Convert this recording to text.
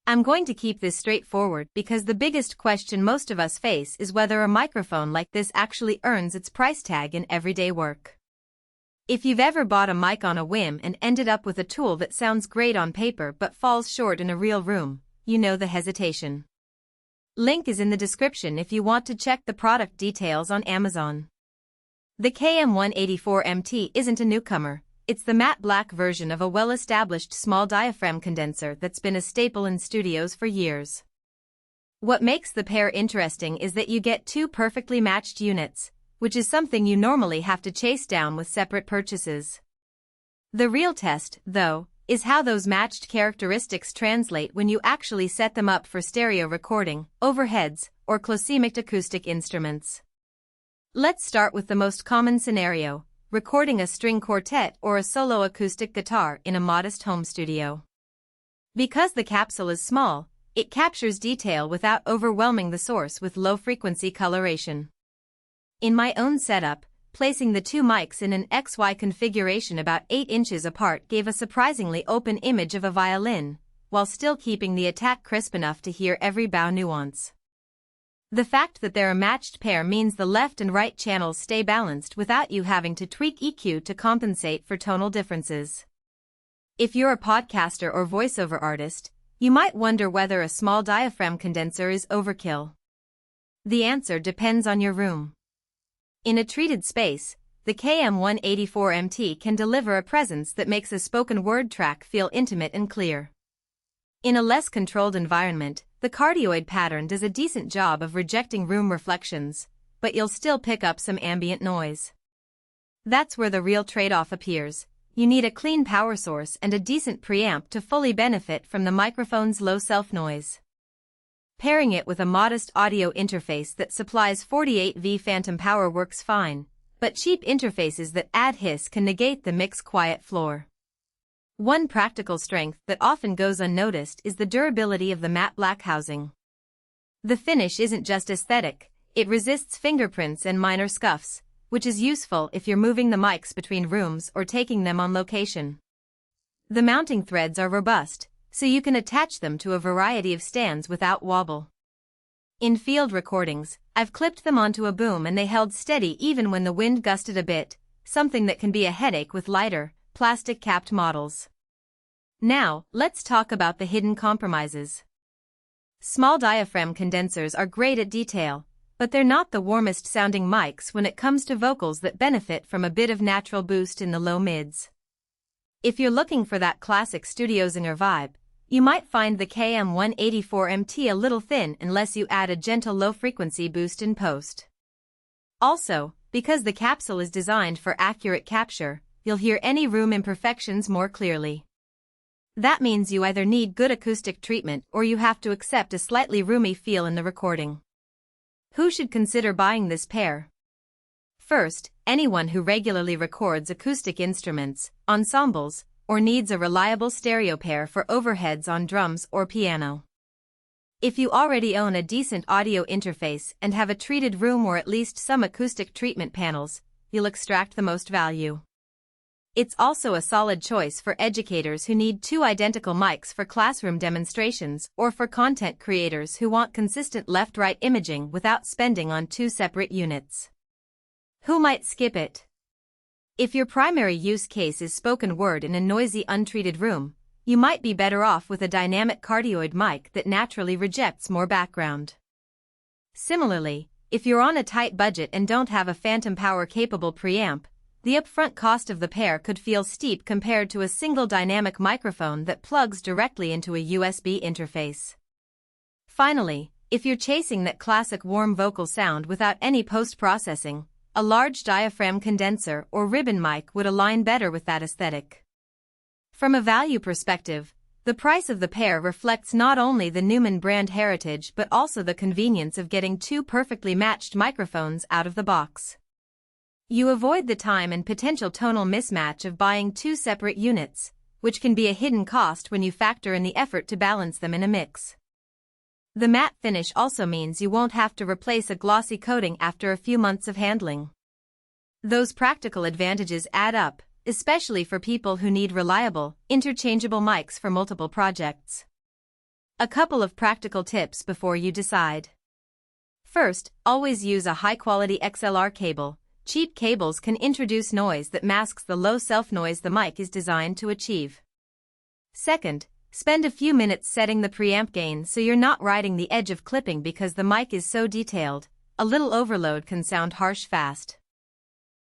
I'm going to keep this straightforward because the biggest question most of us face is whether a microphone like this actually earns its price tag in everyday work. If you've ever bought a mic on a whim and ended up with a tool that sounds great on paper but falls short in a real room, you know the hesitation. Link is in the description if you want to check the product details on Amazon. The KM184MT isn't a newcomer, it's the matte black version of a well-established small diaphragm condenser that's been a staple in studios for years. What makes the pair interesting is that you get two perfectly matched units, which is something you normally have to chase down with separate purchases. The real test, though, is how those matched characteristics translate when you actually set them up for stereo recording, overheads, or cloisemic acoustic instruments. Let's start with the most common scenario, recording a string quartet or a solo acoustic guitar in a modest home studio. Because the capsule is small, it captures detail without overwhelming the source with low-frequency coloration. In my own setup, placing the two mics in an XY configuration about 8 inches apart gave a surprisingly open image of a violin, while still keeping the attack crisp enough to hear every bow nuance. The fact that they're a matched pair means the left and right channels stay balanced without you having to tweak EQ to compensate for tonal differences. If you're a podcaster or voiceover artist, you might wonder whether a small diaphragm condenser is overkill. The answer depends on your room. In a treated space, the KM184MT can deliver a presence that makes a spoken word track feel intimate and clear. In a less controlled environment, the cardioid pattern does a decent job of rejecting room reflections, but you'll still pick up some ambient noise. That's where the real trade-off appears. You need a clean power source and a decent preamp to fully benefit from the microphone's low self-noise. Pairing it with a modest audio interface that supplies 48V phantom power works fine, but cheap interfaces that add hiss can negate the mix quiet floor. One practical strength that often goes unnoticed is the durability of the matte black housing. The finish isn't just aesthetic, it resists fingerprints and minor scuffs, which is useful if you're moving the mics between rooms or taking them on location. The mounting threads are robust, so you can attach them to a variety of stands without wobble. In field recordings, I've clipped them onto a boom and they held steady even when the wind gusted a bit, something that can be a headache with lighter, plastic-capped models. Now, let's talk about the hidden compromises. Small diaphragm condensers are great at detail, but they're not the warmest-sounding mics when it comes to vocals that benefit from a bit of natural boost in the low mids. If you're looking for that classic studio zinger vibe, you might find the KM184MT a little thin unless you add a gentle low-frequency boost in post. Also, because the capsule is designed for accurate capture, you'll hear any room imperfections more clearly. That means you either need good acoustic treatment or you have to accept a slightly roomy feel in the recording. Who should consider buying this pair? First, anyone who regularly records acoustic instruments, ensembles, or needs a reliable stereo pair for overheads on drums or piano. If you already own a decent audio interface and have a treated room or at least some acoustic treatment panels, you'll extract the most value. It's also a solid choice for educators who need two identical mics for classroom demonstrations or for content creators who want consistent left-right imaging without spending on two separate units. Who might skip it? If your primary use case is spoken word in a noisy untreated room, you might be better off with a dynamic cardioid mic that naturally rejects more background. Similarly, if you're on a tight budget and don't have a phantom power-capable preamp, the upfront cost of the pair could feel steep compared to a single dynamic microphone that plugs directly into a USB interface. Finally, if you're chasing that classic warm vocal sound without any post-processing, a large diaphragm condenser or ribbon mic would align better with that aesthetic. From a value perspective, the price of the pair reflects not only the Neumann brand heritage but also the convenience of getting two perfectly matched microphones out of the box. You avoid the time and potential tonal mismatch of buying two separate units, which can be a hidden cost when you factor in the effort to balance them in a mix. The matte finish also means you won't have to replace a glossy coating after a few months of handling. Those practical advantages add up, especially for people who need reliable, interchangeable mics for multiple projects. A couple of practical tips before you decide. First, always use a high-quality XLR cable. Cheap cables can introduce noise that masks the low self-noise the mic is designed to achieve. Second, spend a few minutes setting the preamp gain so you're not riding the edge of clipping because the mic is so detailed. A little overload can sound harsh fast.